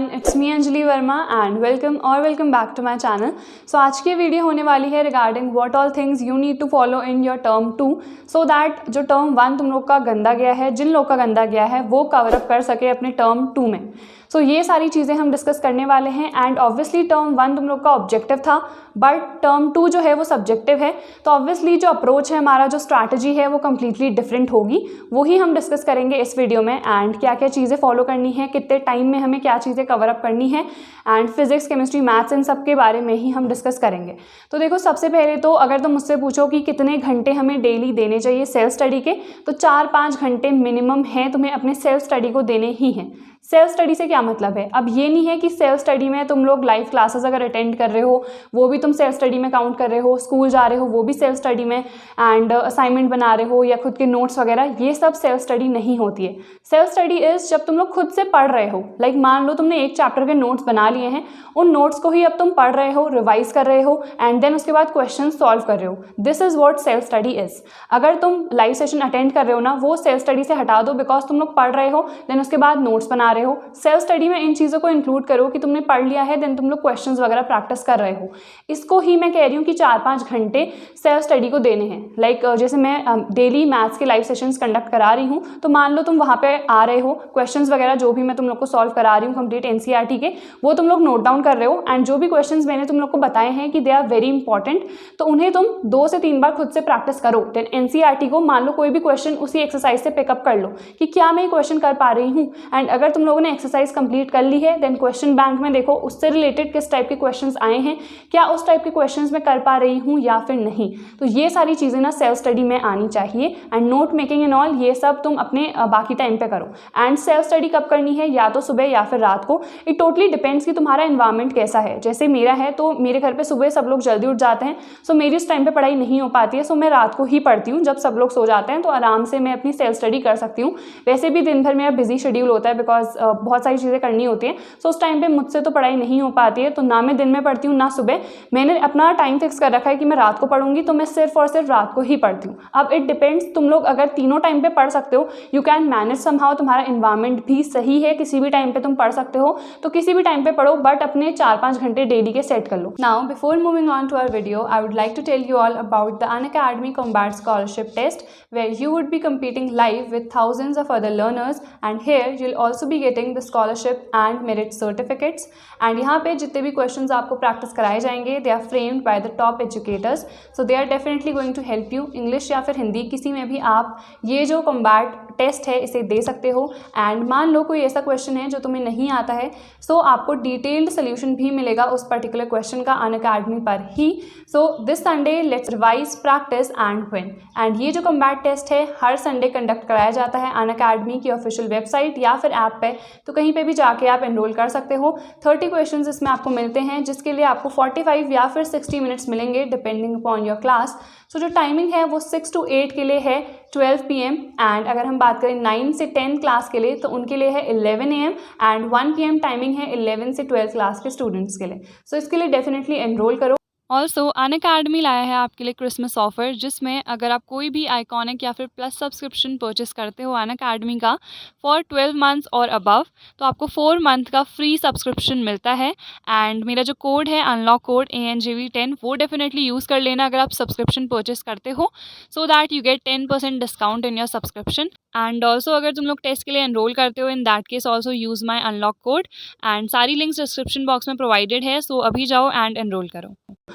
Everyone, it's me Anjali Verma and welcome back to my channel. So आज की video होने वाली है regarding what all things you need to follow in your term 2 so that जो term 1 तुम लोग का गंदा गया है, जिन लोग का गंदा गया है वो कवर अप कर सके अपने टर्म 2 में। सो ये सारी चीज़ें हम डिस्कस करने वाले हैं एंड ऑब्वियसली टर्म 1 तुम लोग का ऑब्जेक्टिव था बट टर्म 2 जो है वो सब्जेक्टिव है, तो ऑब्वियसली जो अप्रोच है हमारा, जो स्ट्रैटेजी है वो कम्प्लीटली डिफरेंट होगी। वही हम डिस्कस करेंगे इस वीडियो में एंड क्या क्या चीज़ें फॉलो करनी है, कितने टाइम में हमें क्या चीज़ें कवर अप करनी है एंड फिजिक्स, केमिस्ट्री, मैथ्स इन सब के बारे में ही हम डिस्कस करेंगे। तो देखो, सबसे पहले तो अगर तुम मुझसे पूछो कि कितने घंटे हमें डेली देने चाहिए सेल्फ स्टडी के, तो 4-5 घंटे मिनिमम हैं तुम्हें अपने सेल्फ स्टडी को देने ही हैं। सेल्फ स्टडी से क्या मतलब है? अब ये नहीं है कि सेल्फ स्टडी में तुम लोग लाइव क्लासेस अगर अटेंड कर रहे हो वो भी तुम सेल्फ स्टडी में काउंट कर रहे हो, स्कूल जा रहे हो वो भी सेल्फ स्टडी में, एंड असाइनमेंट बना रहे हो या खुद के नोट्स वगैरह, ये सब सेल्फ स्टडी नहीं होती है। सेल्फ स्टडी इज जब तुम लोग खुद से पढ़ रहे हो, लाइक मान लो तुमने एक चैप्टर के नोट्स बना लिए हैं, उन नोट्स को ही अब तुम पढ़ रहे हो, रिवाइज कर रहे हो एंड देन उसके बाद क्वेश्चन सॉल्व कर रहे हो। This is what self study is. अगर तुम लाइव सेशन अटेंड कर रहे हो ना, वो सेल्फ स्टडी से हटा दो बिकॉज तुम लोग पढ़ रहे हो, देन उसके बाद नोट्स बना रहे हो। सेल्फ स्टडी में इन चीज़ों को इंक्लूड करो कि तुमने पढ़ लिया है, देन तुम लोग क्वेश्चंस वगैरह प्रैक्टिस कर रहे हो। इसको ही मैं कह रही हूँ कि 4-5 घंटे सेल्फ स्टडी को देने हैं। लाइक जैसे मैं डेली मैथ्स के लाइव सेशंस कंडक्ट करा रही हूँ, तो मान लो तुम वहाँ पे आ रहे हो, क्वेश्चंस वगैरह जो भी मैं तुम लोग को सॉल्व करा रही हूँ कंप्लीट एनसीईआरटी के, वो तुम लोग नोट डाउन कर रहे हो एंड जो भी क्वेश्चंस मैंने तुम लोग को बताए हैं कि दे आर वेरी इंपॉर्टेंट, तो उन्हें तुम 2 से 3 बार खुद से प्रैक्टिस करो। देन एनसीईआरटी को मान लो कोई भी क्वेश्चन उसी एक्सरसाइज से पिकअप कर लो कि क्या मैं ये क्वेश्चन कर पा रही हूँ, एंड अगर तुम लोगों ने एक्सरसाइज कंप्लीट कर ली है, देन क्वेश्चन बैंक में देखो उससे रिलेटेड किस टाइप के क्वेश्चंस आए हैं, क्या उस टाइप के क्वेश्चंस मैं कर पा रही हूँ या फिर नहीं। तो ये सारी चीज़ें ना सेल्फ स्टडी में आनी चाहिए and note making and all ये सब तुम अपने बाकी टाइम पे करो। एंड सेल्फ स्टडी कब करनी है, या तो सुबह या फिर रात को, इट टोटली डिपेंड्स कि तुम्हारा एनवायरनमेंट कैसा है। जैसे मेरा है तो मेरे घर पे सुबह सब लोग जल्दी उठ जाते हैं, सो मेरी उस टाइम पे पढ़ाई नहीं हो पाती है, सो मैं रात को ही पढ़ती हूँ। जब सब लोग सो जाते हैं तो आराम से मैं अपनी सेल्फ स्टडी कर सकती हूँ। वैसे भी दिन भर मेरा बिजी शेड्यूल होता है बिकॉज बहुत सारी चीज़ें करनी होती हैं, सो उस टाइम पे मुझसे तो पढ़ाई नहीं हो पाती है, तो ना मैं दिन में पढ़ती हूँ ना सुबह। मैंने अपना टाइम फिक्स कर रखा है कि मैं रात को पढ़ूंगी, तो मैं सिर्फ और सिर्फ रात को ही पढ़ती हूँ। अब इट डिपेंड्स, तुम लोग अगर तीनों टाइम पे पढ़ सकते हो, यू कैन मैनेज समहाउ, तुम्हारा एनवायरनमेंट भी सही है, किसी भी टाइम पे तुम पढ़ सकते हो, तो किसी भी टाइम पे पढ़ो, बट अपने 4-5 घंटे डेली के सेट कर लो। Now before moving on to our video, I would like to tell you all about the Unacademy combat scholarship test where you would be competing live with thousands of other learners, and here you'll also be getting the scholarship and merit certificates। and यहाँ पे जितने भी questions आपको practice कराए जाएंगे, they are framed by the top educators, so they are definitely going to help you। English या फिर हिंदी किसी में भी आप ये जो कॉम्बैट टेस्ट है इसे दे सकते हो। एंड मान लो कोई ऐसा क्वेश्चन है जो तुम्हें नहीं आता है, सो आपको डिटेल्ड सोल्यूशन भी मिलेगा उस पर्टिकुलर क्वेश्चन का अनअकैडमी पर ही। So this Sunday let's revise, practice and win. And ये जो कॉम्बैट टेस्ट है हर संडे कंडक्ट कराया जाता है अनअकैडमी की ऑफिशियल वेबसाइट या फिर ऐप पे, तो कहीं पे भी जाके आप एनरोल कर सकते हो। 30 क्वेश्चंस इसमें आपको मिलते हैं, जिसके लिए आपको 45 या फिर 60 मिनट्स मिलेंगे डिपेंडिंग अपॉन योर क्लास। सो जो टाइमिंग है वो 6 to 8 के लिए है 12 PM, एंड अगर हम बात करें 9 से 10 क्लास के लिए तो उनके लिए है 11 AM, एंड 1 PM टाइमिंग है 11 से 12 क्लास के स्टूडेंट्स के लिए। सो इसके लिए डेफिनेटली एनरोल करो। ऑल्सो अनअकैडमी लाया है आपके लिए क्रिसमस ऑफर, जिसमें अगर आप कोई भी आइकॉनिक या फिर प्लस सब्सक्रिप्शन परचेस करते हो अनअकैडमी का फॉर 12 मंथ्स और अबव, तो आपको 4 मंथ का फ्री सब्सक्रिप्शन मिलता है। एंड मेरा जो कोड है अनलॉक कोड ANJV10, वो डेफिनेटली यूज़ कर लेना अगर आप सब्सक्रिप्शन परचेस करते हो, so that you get 10% discount in your subscription. And also अगर तुम लोग टेस्ट के लिए एनरोल करते हो, in that case also use my unlock code, and सारी लिंक्स डिस्क्रिप्शन बॉक्स में प्रोवाइडेड है, सो अभी जाओ एंड एनरोल करो।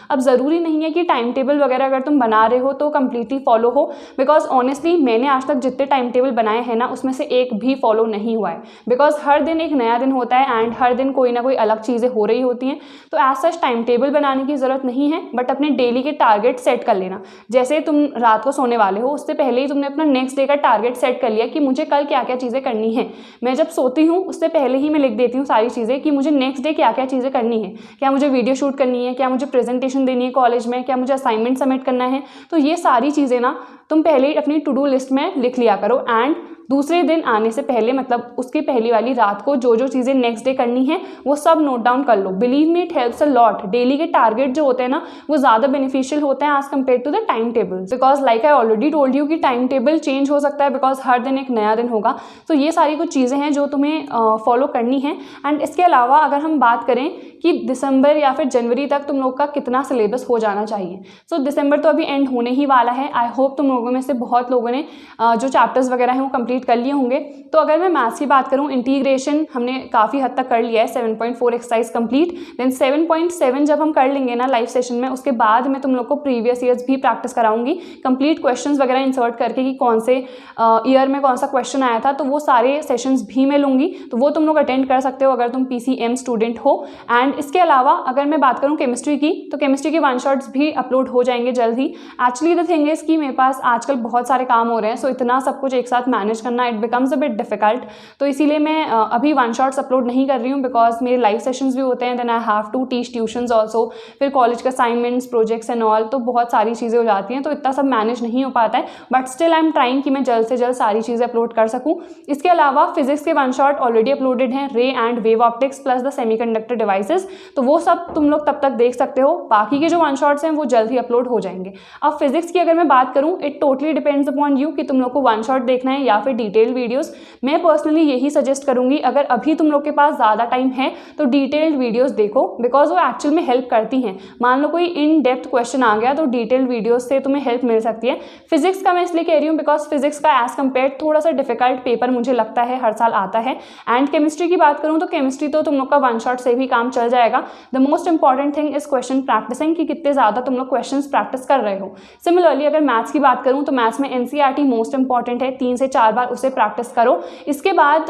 अब ज़रूरी नहीं है कि टाइम टेबल वगैरह अगर तुम बना रहे हो तो कम्प्लीटली फॉलो हो, बिकॉज ऑनेस्टली मैंने आज तक जितने टाइम टेबल बनाए हैं ना उसमें से एक भी फॉलो नहीं हुआ है, बिकॉज हर दिन एक नया दिन होता है एंड हर दिन कोई ना कोई अलग चीज़ें हो रही होती हैं। तो एज सच टाइम टेबल बनाने की ज़रूरत नहीं है, बट अपने डेली के टारगेट सेट कर लेना। जैसे तुम रात को सोने वाले हो, उससे पहले ही तुमने अपना नेक्स्ट डे का टारगेट सेट कर लिया कि मुझे कल क्या क्या चीज़ें करनी है। मैं जब सोती हूँ उससे पहले ही मैं लिख देती हूँ सारी चीज़ें कि मुझे नेक्स्ट डे क्या क्या चीज़ें करनी है, क्या मुझे वीडियो शूट करनी है, क्या मुझे प्रेजेंटेशन देनी है कॉलेज में, क्या मुझे असाइनमेंट सबमिट करना है। तो ये सारी चीज़ें ना तुम पहले ही अपनी टू डू लिस्ट में लिख लिया करो एंड दूसरे दिन आने से पहले, मतलब उसकी पहली वाली रात को जो जो चीज़ें नेक्स्ट डे करनी है वो सब नोट डाउन कर लो। Believe me, it helps a lot. Daily के टारगेट जो होते हैं ना वो ज़्यादा बेनिफिशियल होते हैं as compare to the time table, because like I already told you कि टाइम टेबल चेंज हो सकता है बिकॉज हर दिन एक नया दिन होगा। तो ये सारी कुछ चीज़ें हैं जो तुम्हें फॉलो करनी है। एंड इसके अलावा अगर हम बात करें कि दिसंबर या फिर जनवरी तक तुम लोग का कितना सिलेबस हो जाना चाहिए, सो दिसंबर तो अभी एंड होने ही वाला है। आई होप तुम लोगों में से बहुत लोगों ने जो चैप्टर्स वगैरह हैं वो कंप्लीट कर लिए होंगे। तो अगर मैं मैथ्स की बात करूं, इंटीग्रेशन हमने काफ़ी हद तक कर लिया है, 7.4 एक्सरसाइज कंप्लीट। देन 7.7 जब हम कर लेंगे ना लाइव सेशन में, उसके बाद मैं तुम लोग को प्रीवियस ईयर्स भी प्रैक्टिस कराऊंगी, कंप्लीट क्वेश्चंस वगैरह इंसर्ट करके कि कौन से ईयर में कौन सा क्वेश्चन आया था, तो वो सारे सेशंस भी मैं लूँगी। तो वो तुम लोग अटेंड कर सकते हो अगर तुम PCM स्टूडेंट हो। एंड इसके अलावा अगर मैं बात करूँ केमिस्ट्री की, तो केमिस्ट्री के वन शॉट्स भी अपलोड हो जाएंगे जल्द ही। एक्चुअली द थिंग इज कि मेरे पास आजकल बहुत सारे काम हो रहे हैं, सो इतना सब कुछ एक साथ मैनेज करना it becomes a bit difficult. तो इसीलिए मैं अभी वन शॉट्स अपलोड नहीं कर रही हूँ बिकॉज मेरे लाइव सेशंस भी होते हैं, then I have to teach tuitions also, फिर कॉलेज का असाइनमेंट्स, प्रोजेक्ट्स एंड ऑल, तो बहुत सारी चीज़ें हो जाती हैं, तो इतना सब मैनेज नहीं हो पाता है। But still I am trying कि मैं जल्द से जल्द सारी चीज़ें अपलोड कर सकूँ। इसके अलावा फिजिक्स के वन शॉट ऑलरेडी अपलोडेड हैं, रे and wave optics plus the semiconductor devices, तो वो सब तुम लोग तब तक देख सकते हो। बाकी के जो वन शॉट्स हैं वो जल्द ही अपलोड हो जाएंगे। अब फिजिक्स की अगर मैं बात करूँ, it totally depends upon you कि तुम लोग को वन शॉट देखना है या फिर डिटेल्ड वीडियोस। मैं पर्सनली यही सजेस्ट करूंगी, अगर अभी तुम लोग के पास ज़्यादा टाइम है तो डिटेल्ड वीडियोस देखो, बिकॉज वो एक्चुअल में हेल्प करती हैं। मान लो कोई इन डेप्थ क्वेश्चन आ गया तो डिटेल्ड वीडियोस से तुम्हें हेल्प मिल सकती है। फिजिक्स का मैं इसलिए कह रही हूँ बिकॉज फिजिक्स का एज कम्पेयर थोड़ा सा डिफिकल्ट पेपर मुझे लगता है हर साल आता है। एंड केमिस्ट्री की बात करूँ तो केमिस्ट्री तो तुम लोग का वन शॉट से भी काम चल जाएगा। The most important thing is question practising, कि कितने ज़्यादा तुम लोग क्वेश्चन प्रैक्टिस कर रहे हो। सिमिलरली अगर मैथ्स की बात करूँ तो मैथ्स में NCERT मोस्ट इंपॉर्टेंट है, 3 से 4 बार उसे प्रैक्टिस करो। इसके बाद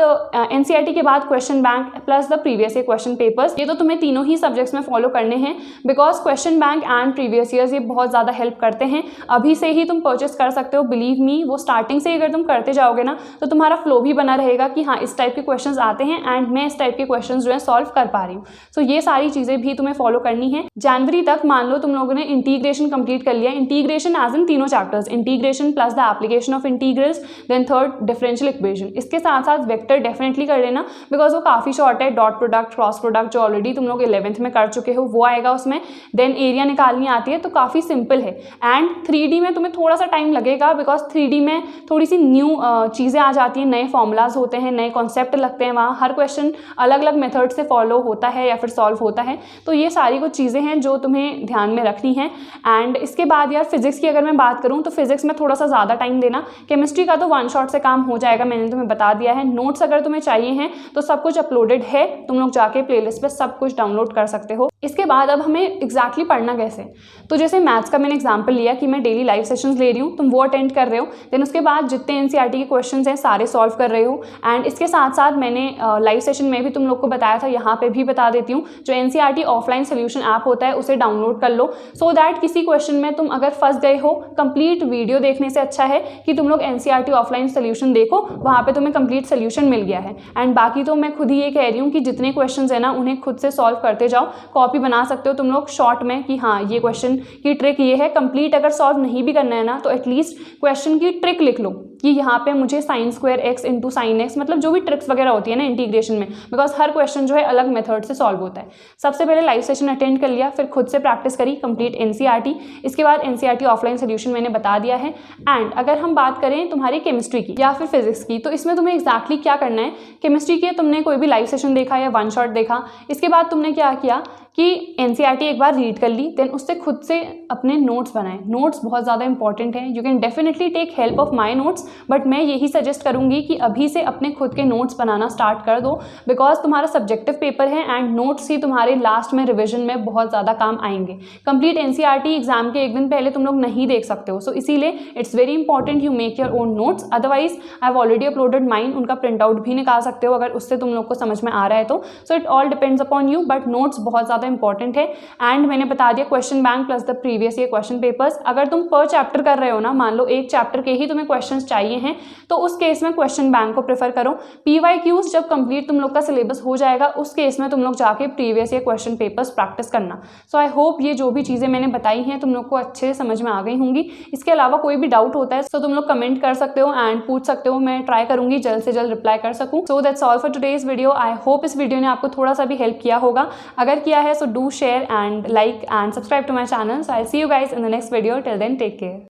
NCERT के बाद question bank plus the previous year question papers, ये तो तुम्हें तीनों ही सब्जेक्ट्स में फॉलो करने हैं because question bank and previous years ये बहुत ज़्यादा हेल्प करते हैं। अभी से ही तुम परचेस कर सकते हो, बिलीव मी, वो स्टार्टिंग से अगर तुम करते जाओगे ना तो तुम्हारा फ्लो भी बना रहेगा कि हाँ इस टाइप के क्वेश्चंस आते हैं एंड मैं इस टाइप के क्वेश्चंस जो है सॉल्व कर पा रही हूँ। सो ये सारी चीज़ें भी तुम्हें फॉलो करनी है। जनवरी तक मान लो तुम लोगों ने इंटीग्रेशन कंप्लीट कर लिया, इंटीग्रेशन एज इन तीनों chapters, integration plus the application of integrals, then third differential equation. इसके साथ साथ वेक्टर डेफिनेटली कर लेना बिकॉज वो काफ़ी शॉर्ट है। डॉट प्रोडक्ट, क्रॉस प्रोडक्ट जो ऑलरेडी तुम लोग 11th में कर चुके हो वो आएगा उसमें। देन एरिया निकालनी आती है, तो काफ़ी सिंपल है। एंड 3D में तुम्हें थोड़ा सा टाइम लगेगा बिकॉज 3D में थोड़ी सी न्यू चीज़ें आ जाती हैं, नए फॉर्मूलाज होते हैं, नए कॉन्सेप्ट लगते हैं वहाँ, हर क्वेश्चन अलग अलग मेथड से फॉलो होता है या फिर सॉल्व होता है। तो ये सारी कुछ चीज़ें हैं जो तुम्हें ध्यान में रखनी है। एंड इसके बाद यार फिजिक्स की अगर मैं बात करूँ तो फिजिक्स में थोड़ा सा ज़्यादा टाइम देना। केमिस्ट्री का तो वन शॉट से काम हो जाएगा, मैंने तुम्हें बता दिया है। नोट्स अगर तुम्हें चाहिए हैं तो सब कुछ अपलोडेड है, तुम लोग जाके प्लेलिस्ट पे सब कुछ डाउनलोड कर सकते हो। इसके बाद अब हमें एग्जैक्टली पढ़ना कैसे, तो जैसे मैथ्स का मैंने एग्जाम्पल लिया कि मैं डेली लाइव सेशंस ले रही हूँ, तुम वो अटेंड कर रहे हो। देन उसके बाद जितने NCERT के क्वेश्चंस हैं सारे सॉल्व कर रहे हो। एंड इसके साथ साथ मैंने लाइव सेशन में भी तुम लोग को बताया था, यहाँ पे भी बता देती हूँ, जो NCERT ऑफलाइन सोल्यूशन ऐप होता है उसे डाउनलोड कर लो, सो दैट किसी क्वेश्चन में तुम अगर फंस गए हो, कंप्लीट वीडियो देखने से अच्छा है कि तुम लोग NCERT ऑफलाइन सोल्यूशन देखो, वहाँ पे तुम्हें कंप्लीट सोल्यूशन मिल गया है। एंड बाकी तो मैं खुद ही ये कह रही हूँ कि जितने क्वेश्चंस है ना उन्हें खुद से सॉल्व करते जाओ। कॉपी बना सकते हो तुम लोग शॉर्ट में कि हाँ ये क्वेश्चन की ट्रिक ये है। कंप्लीट अगर सॉल्व नहीं भी करना है ना तो एटलीस्ट क्वेश्चन की ट्रिक लिख लो कि यहाँ पे मुझे sin square x into sine x, मतलब जो भी ट्रिक्स वगैरह होती है ना इंटीग्रेशन में, बिकॉज हर क्वेश्चन जो है अलग मेथड से सॉल्व होता है। सबसे पहले लाइव सेशन अटेंड कर लिया, फिर खुद से प्रैक्टिस करी कंप्लीट NCERT। इसके बाद NCERT ऑफलाइन सोल्यूशन मैंने बता दिया है। एंड अगर हम बात करें तुम्हारी केमिस्ट्री की या फिर फिजिक्स की, तो इसमें तुम्हें एक्जैक्टली क्या करना है। केमिस्ट्री के तुमने कोई भी लाइव सेशन देखा या वन शॉट देखा, इसके बाद तुमने क्या किया कि NCERT एक बार रीड कर ली, देन उससे खुद से अपने नोट्स बनाएं। नोट्स बहुत ज़्यादा इंपॉर्टेंट है, you can definitely take help of my notes, but मैं यही सजेस्ट करूँगी कि अभी से अपने खुद के नोट्स बनाना स्टार्ट कर दो, बिकॉज तुम्हारा सब्जेक्टिव पेपर है एंड नोट्स ही तुम्हारे लास्ट में रिविजन में बहुत ज़्यादा काम आएंगे। कंप्लीट NCERT एग्जाम के एक दिन पहले तुम लोग नहीं देख सकते हो, सो इसीलिए it's very important you make your own notes. Otherwise I have already uploaded mine, उनका प्रिंट आउट भी निकाल सकते हो अगर उससे तुम लोग को समझ में आ रहा है तो। So it all depends upon you, but notes बहुत ज़्यादा ज़्यादा इंपॉर्टेंट है। एंड मैंने बता दिया question bank plus the previous year question papers. अगर तुम पर चैप्टर कर रहे हो ना, मान लो एक चैप्टर के ही तुम्हें क्वेश्चन चाहिए हैं, तो उस केस में क्वेश्चन बैंक को प्रेफर करो। PYQs जब कंप्लीट तुम लोग का सिलेबस हो जाएगा, उस केस में तुम लोग जाके previous year question papers practice करना। सो आई होप ये जो भी चीज़ें मैंने बताई हैं तुम लोग को अच्छे समझ में आ गई होंगी। इसके अलावा कोई भी डाउट होता है तो तुम लोग कमेंट कर सकते हो एंड पूछ सकते हो, मैं ट्राई करूंगी जल्द से जल्द रिप्लाई कर सकूं। So that's all for today's video. I hope इस वीडियो ने आपको थोड़ा सा भी हेल्प किया होगा। अगर किया है so do share and like and subscribe to my channel. So I see you guys in the next video. Till then take care.